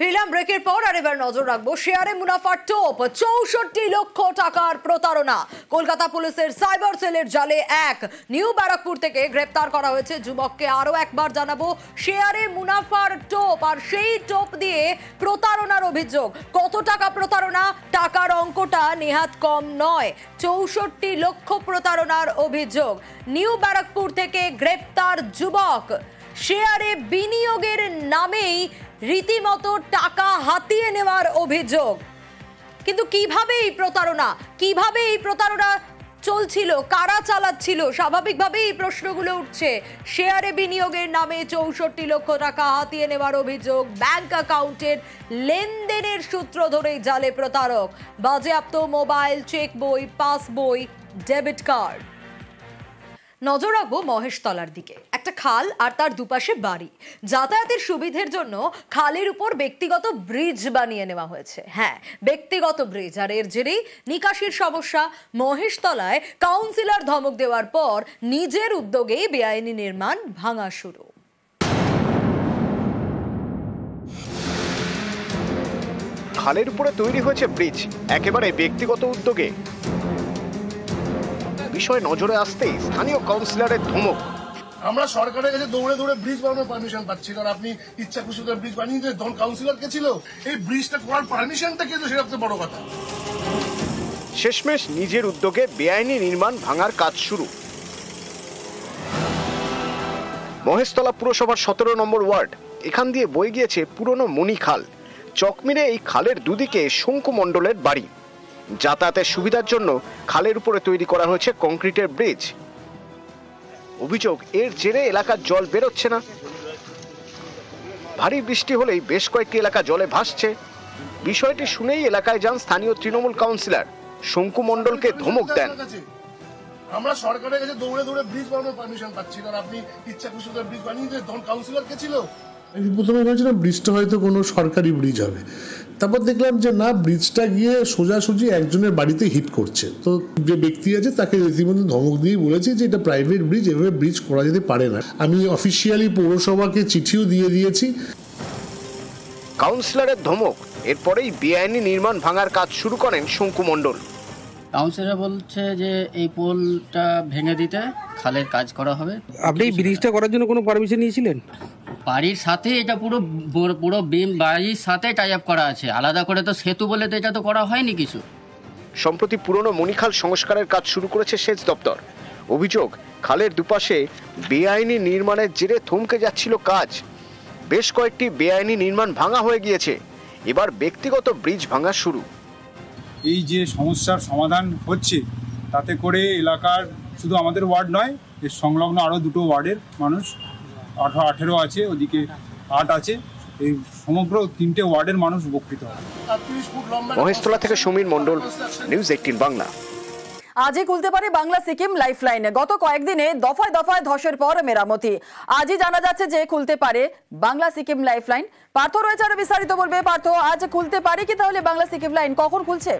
ফিরলাম ব্রেকের পর আর এবার নজর রাখবো শেয়ারে মুনাফার টোপ ৬৪ লক্ষ টাকার প্রতারণা। কলকাতা পুলিশের সাইবার সেলের জালে এক নিউ ব্যারাকপুর থেকে গ্রেপ্তার করা হয়েছে যুবককে। আরো একবার জানাবো শেয়ারে মুনাফার টোপ আর সেই টোপ দিয়ে প্রতারণার অভিযোগ। কত টাকা প্রতারণা, টাকার অঙ্কটা নেহাত কম নয়। ৬৪ লক্ষ প্রতারণার অভিযোগ। নিউ ব্যারাকপুর থেকে গ্রেপ্তার যুবক। শেয়ারে বিনিয়োগের নামেই রীতিমতো টাকা হাতিয়ে নেওয়ার অভিযোগ। কিন্তু কিভাবে এই প্রতারণা চলছিল, কারা চালাচ্ছিল, স্বাভাবিকভাবেই এই প্রশ্নগুলো উঠছে। শেয়ারে বিনিয়োগের নামে ৬৪ লক্ষ টাকা হাতিয়ে নেওয়ার অভিযোগ। ব্যাংক অ্যাকাউন্টের লেনদেনের সূত্র ধরেই জালে প্রতারক। বাজেয়াপ্ত মোবাইল, চেক বই, পাস বই, ডেবিট কার্ড। নজর রাখবো মহেশতলার দিকে। একটা খাল আর তার দুপাশে বাড়ি। যাতায়াতের সুবিধের জন্য খালের উপর ব্যক্তিগত ব্রিজ বানিয়ে নেওয়া হয়েছে। হ্যাঁ, ব্যক্তিগত ব্রিজ। আর এর জেরেই নিকাশির সমস্যা। মহেশতলায় কাউন্সিলর ধমক দেওয়ার পর নিজের উদ্যোগেই বেআইনি নির্মাণ ভাঙা শুরু। খালের উপরে তৈরি হয়েছে ব্রিজ, একেবারে ব্যক্তিগত উদ্যোগে। বিষয় নজরে আসতেই স্থানীয় কাউন্সিলরের ধমক। আমরা সরকারের কাছে দৌড়ে দৌড়ে ব্রিজ বানানোর পারমিশন পাচ্ছি না, আপনি ইচ্ছা খুশি করে ব্রিজ বানিয়ে দিয়ে তখন কাউন্সিলর কে ছিল, এই ব্রিজটা করার পারমিশনটা কিন্তু সেটা তো বড় কথা। শেষমেশ নিজের উদ্যোগে বেআইনি নির্মাণ ভাঙার কাজ শুরু। মহেশতলা পুরসভার ১৭ নম্বর ওয়ার্ড, এখান দিয়ে বয়ে গিয়েছে পুরনো মণি খাল। চকমিরে এই খালের দুদিকে শঙ্কু মণ্ডলের বাড়ি। যাতায়াতের সুবিধার জন্য খালের উপরে তৈরি করা হয়েছে কংক্রিটের ব্রিজ। অভিযোগ, এর জেরে এলাকার জল বেরোচ্ছে না। ভারী বৃষ্টি হলেই বেশ কয়েকটি এলাকা জলে ভাসছে। বিষয়টি শুনেই এলাকায় যান স্থানীয় তৃণমূল কাউন্সিলর। শঙ্কু মণ্ডলকে ধমক দেন। আমরা সরকারের কাছে দৌড়ে দৌড়ে ব্রিজ বানানোর পারমিশন পাচ্ছি না, আপনি ইচ্ছা খুশি করে ব্রিজ বানিয়ে দিয়ে তখন কাউন্সিলর কে ছিল। আমি প্রথমে ভেবেছিলাম ব্রিজটা হয়তো কোনো সরকারি ব্রিজ হবে, তারপর দেখলাম যে না, ব্রিজটা গিয়ে সোজাসুজি একজনের বাড়িতে হিট করছে। তো যে ব্যক্তি আছে তাকে রীতিমতো ধমক দিয়ে বলেছে যে এটা প্রাইভেট ব্রিজ, এভাবে ব্রিজ করা যেতে পারে না। আমি অফিসিয়ালি পৌরসভাকে চিঠিও দিয়ে দিয়েছি। কাউন্সিলরের ধমক, এরপরেই বেআইনি নির্মাণ ভাঙার কাজ শুরু করেন শঙ্কু মণ্ডল। কাউন্সিলর বলছে যে এই পোলটা ভেঙে দিতে খালের কাজ করা হবে। আপনি এই ব্রিজটা করার জন্য কোনো পারমিশন নিয়েছিলেন? বাড়ির সাথে এটা পুরো বাড়ির সাথে টাই আপ করা আছে, আলাদা করে তো সেতু বলে তো এটা তো করা হয়নি কিছু। সম্প্রতি পুরনো মণিখাল সংস্কারের কাজ শুরু করেছে সেচ দপ্তর। অভিযোগ, খালের দুপাশে বেআইনি নির্মাণের জেরে থমকে যাচ্ছিল কাজ। বেশ কয়েকটি বেআইনি নির্মাণ ভাঙা হয়ে গিয়েছে। এবার ব্যক্তিগত ব্রিজ ভাঙা শুরু। এই যে সমস্যার সমাধান হচ্ছে তাতে করে এলাকার শুধু আমাদের ওয়ার্ড নয়, এর সংলগ্ন আরও দুটো ওয়ার্ডের মানুষ 18 আছে, ওদিকে 8 আছে, এই সমগ্র 3টে ওয়ার্ডের মানুষ উপকৃত হয়। মহেশতলা থেকে সমীর মণ্ডল, নিউজ 18 বাংলা। আজই খুলতে পারে বাংলা সিকিম লাইফলাইন। গত কয়েকদিনে দফায় দফায় ধসের পর মেরামতি। আজই জানা যাচ্ছে যে খুলতে পারে বাংলা সিকিম লাইফলাইন। পার্থ রয়েছে, আরো বিস্তারিত বলবে। পার্থ, আজ খুলতে পারে কি তাহলে বাংলা সিকিম লাইন? কখন খুলছে?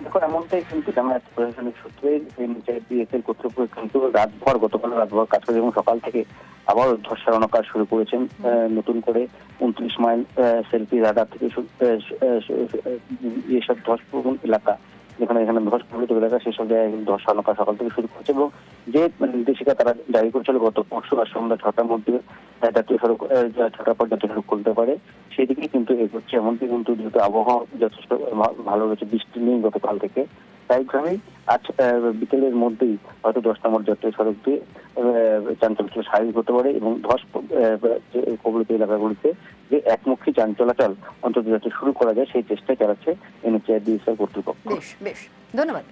দেখো, এমনটাই কিন্তু জামায়াত প্রশাসনিক সূত্রে বিএসএল কর্তৃপক্ষ কিন্তু গতকাল রাতভর কাজ করে এবং সকাল থেকে আবার ধস সারানো কাজ শুরু করেছেন। নতুন করে 29 মাইল সেলফি রাডার থেকে এসব ধসপ্রবণ এলাকা, এখানে ধস প্রভাবিত এলাকা, সেসব জায়গায় ধস সারানো কাজ সকাল থেকে শুরু করছে এবং যে নির্দেশিকা তারা জারি করেছিল গত পরশু আর সন্ধ্যা 6টার মধ্যে জাতীয় সড়ক 6টার পর জাতীয় সড়ক খুলতে পারে, সেদিকে কিন্তু এগোচ্ছে। এমনকি কিন্তু যেহেতু আবহাওয়া যথেষ্ট ভালো রয়েছে, বৃষ্টি নেই গতকাল থেকে, তাই ক্রমেই আজ বিকেলের মধ্যেই হয়তো 10 নম্বর জাতীয় সড়ক দিয়ে যান চলাচল স্বাভাবিক হতে পারে এবং ধস কবলিত এলাকাগুলিতে যে একমুখী যান চলাচল অন্তত যাতে শুরু করা যায় সেই চেষ্টা চালাচ্ছে এনএইচআইডিএসএল কর্তৃপক্ষ। বেশ, ধন্যবাদ।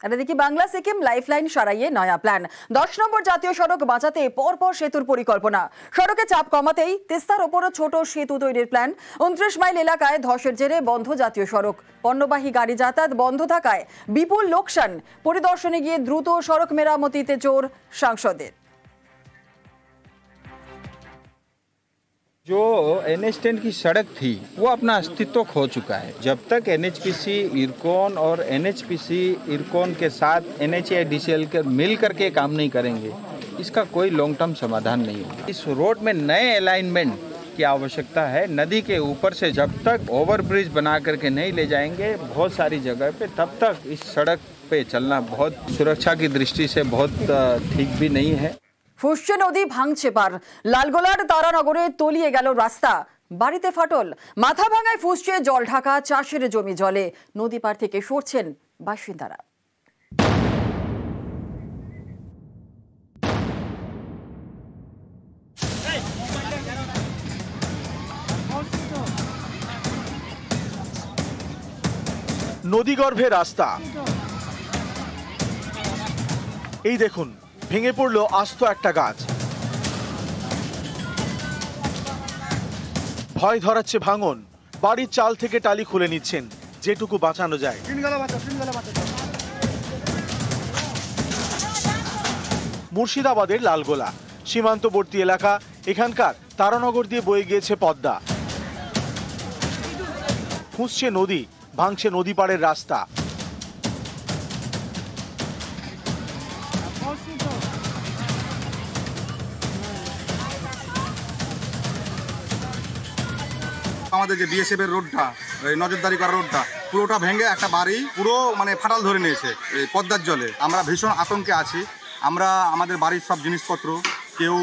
আর এদিকে বাংলা সিকিম লাইফলাইন সারাইয়ে নয়া প্ল্যান। 10 নম্বর জাতীয় সড়ক বাঁচাতে পরপর সেতুর পরিকল্পনা। সড়কে চাপ কমাতেই তিস্তার ওপরও ছোট সেতু তৈরির প্ল্যান। 29 মাইল এলাকায় ধসের জেরে বন্ধ জাতীয় সড়ক। পণ্যবাহী গাড়ি যাতায়াত বন্ধ থাকায় বিপুল লোকসান। পরিদর্শনে গিয়ে দ্রুত সড়ক মেরামতিতে জোর সাংসদের। जो NH10 की सड़क थी वो अपना अस्तित्व खो चुका है। जब तक NHPC इरकॉन और NHPC इरकॉन के साथ NHAIDCL के मिल करके काम नहीं करेंगे, इसका कोई लॉन्ग टर्म समाधान नहीं है। इस रोड में नए अलाइनमेंट की आवश्यकता है। नदी के ऊपर से जब तक ओवरब्रिज बना करके नहीं ले जाएंगे बहुत सारी जगह पे, तब तक इस सड़क पे चलना बहुत सुरक्षा की दृष्टि से बहुत ठीक भी नहीं है। ফুসছে নদী ভাঙছে পার, লালগোলার তারানগরে তলিয়ে গেল রাস্তা, বাড়িতে ফাটল, মাথা ভাঙায় ফুসছে জল ঢাকা চাষের জমি জলে, নদী পার থেকে সরছেন বাসিন্দারা। নদীগর্ভে রাস্তা, এই দেখুন ভেঙে পড়লো আস্ত একটা গাছ। ভয় ধরাচ্ছে ভাঙন, বাড়ির চাল থেকে টালি খুলে নিচ্ছেন যেটুকু বাঁচানো যায়। মুর্শিদাবাদের লালগোলা সীমান্তবর্তী এলাকা, এখানকার তারানগর দিয়ে বয়ে গিয়েছে পদ্মা। ফুঁসছে নদী, ভাঙছে নদী পাড়ের রাস্তা। আমাদের যে বিএসএফ এর রোডটা, নজরদারি করার রোডটা পুরোটা ভেঙে একটা বাড়ি পুরো ফাটাল ধরে নিয়েছে এই পদ্মার জলে। আমরা ভীষণ আতঙ্কে আছি। আমরা আমাদের বাড়ির সব জিনিসপত্র, কেউ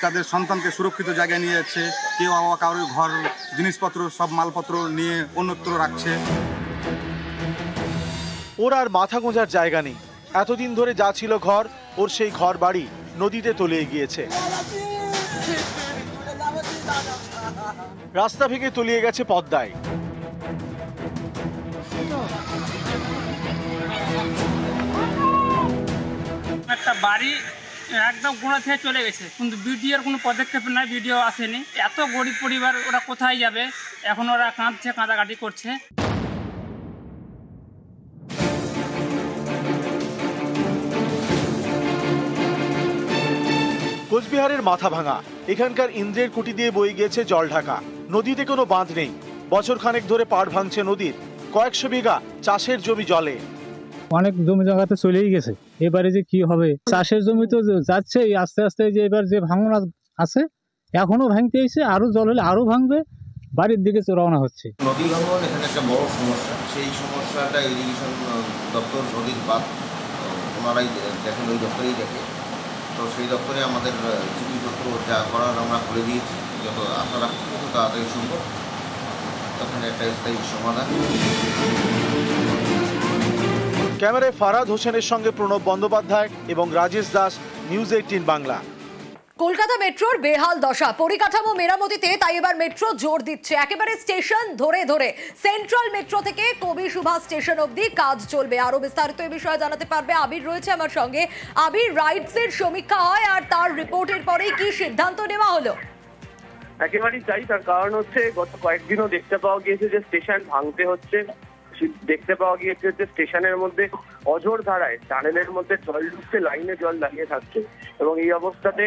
তাদের সন্তানকে সুরক্ষিত জায়গায় নিয়ে যাচ্ছে, কেউ আবার কারোর ঘর জিনিসপত্র সব মালপত্র নিয়ে অন্যত্র রাখছে। ওর আর মাথা গোঁজার জায়গা নেই। এতদিন ধরে যা ছিল ঘর, ওর সেই ঘর বাড়ি নদীতে তলিয়ে গিয়েছে। রাস্তা ভেঙে তলিয়ে গেছে পদ্মায়। একটা বাড়ি একদম গোড়া থেকে চলে গেছে, কিন্তু বিডিওর কোনো পদক্ষেপ নাই, বিডিও আসেনি। এত গরিব পরিবার, ওরা কোথায় যাবে এখন? ওরা কাঁদছে, কাঁদাকাটি করছে। কোচবিহারের মাথা ভাঙা, এখানকার ইন্দ্রের কুটি দিয়ে বয়ে গিয়েছে জল ঢাকা। নদীতে কোনো বাঁধ নেই, বছর খানেক ধরে পাড় ভাঙছে নদীর। কয়েকশো বিঘা চাষের জমি জলে। অনেক জমি জায়গাতে চলেই গেছে। এবারে যে কি হবে, চাষের জমি তো যাচ্ছে আস্তে আস্তে। যে এবার যে ভাঙন আছে এখনো ভাঙতে এসে, আরো জল হলে আরো ভাঙবে, বাড়ির দিকে রওনা হচ্ছে। নদী ভাঙন এখানে একটা বড় সমস্যা। সেই সমস্যাটা ইরিগেশন দপ্তর, নদীর বাঁধ ওনারাই দেখেন, ওই দপ্তরেই দেখে। তো সেই দপ্তরে আমাদের চিঠিপত্র যা করার আমরা করে দিয়েছি, যত আশা রাখছি তত তাড়াতাড়ি সম্ভব তখন একটা স্থায়ী সমাধান। ক্যামেরায় ফারাদ হোসেনের সঙ্গে প্রণব বন্দ্যোপাধ্যায় এবং রাজেশ দাস, নিউজ 18 বাংলা। কলকাতা মেট্রোর বেহাল দশা, পরিকাঠামো মেরামতিতে তাই এবার মেট্রো জোর দিচ্ছে। একেবারে স্টেশন ধরে ধরে সেন্ট্রাল মেট্রো থেকে কবি সুভাষ স্টেশন অবধি কাজ চলবে। আরো বিস্তারিত এই বিষয়ে জানাতে পারবে আবির, রয়েছে আমার সঙ্গে। আবির, রাইটস এর সমীক্ষা হয় আর তার রিপোর্টের পরেই কি সিদ্ধান্ত নেওয়া হলো? একেবারেই তাই। তার কারণ হচ্ছে গত কয়েকদিনও দেখতে পাওয়া গিয়েছে যে স্টেশন ভাঙতে হচ্ছে। দেখতে পাওয়া গিয়েছে যে স্টেশনের মধ্যে অঝোর ধারায় টানেলের মধ্যে জল ঢুকছে, লাইনে জল দাঁড়িয়ে থাকছে, এবং এই অবস্থাতে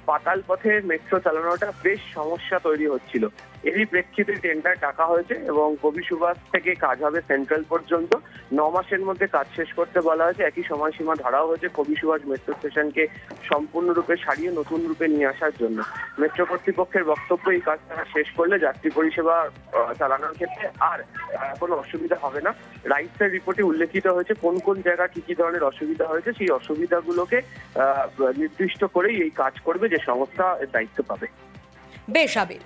পাতাল পথে মেট্রো চালানোটা বেশ সমস্যা তৈরি হচ্ছিল। এরই প্রেক্ষিতে টেন্ডার ডাকা হয়েছে এবং কবি সুভাষ থেকে কাজ হবে সেন্ট্রাল পর্যন্ত। 9 মাসের মধ্যে কাজ শেষ করতে বলা হয়েছে। একই সময়সীমা ধরাও হয়েছে কবি সুভাষ মেট্রো স্টেশনকে সম্পূর্ণরূপে সারিয়ে নতুন রূপে নিয়ে আসার জন্য। মেট্রো কর্তৃপক্ষের বক্তব্য, এই কাজ তারা শেষ করলে যাত্রী পরিষেবা চালানোর ক্ষেত্রে আর কোনো অসুবিধা হবে না। রাইটস এর রিপোর্টে উল্লেখিত হয়েছে কোন কোন জায়গায় কি কি ধরনের অসুবিধা হয়েছে, সেই অসুবিধাগুলোকে নির্দিষ্ট করেই এই কাজ করবে যে সংস্থা দায়িত্ব পাবে। বেশ আবির।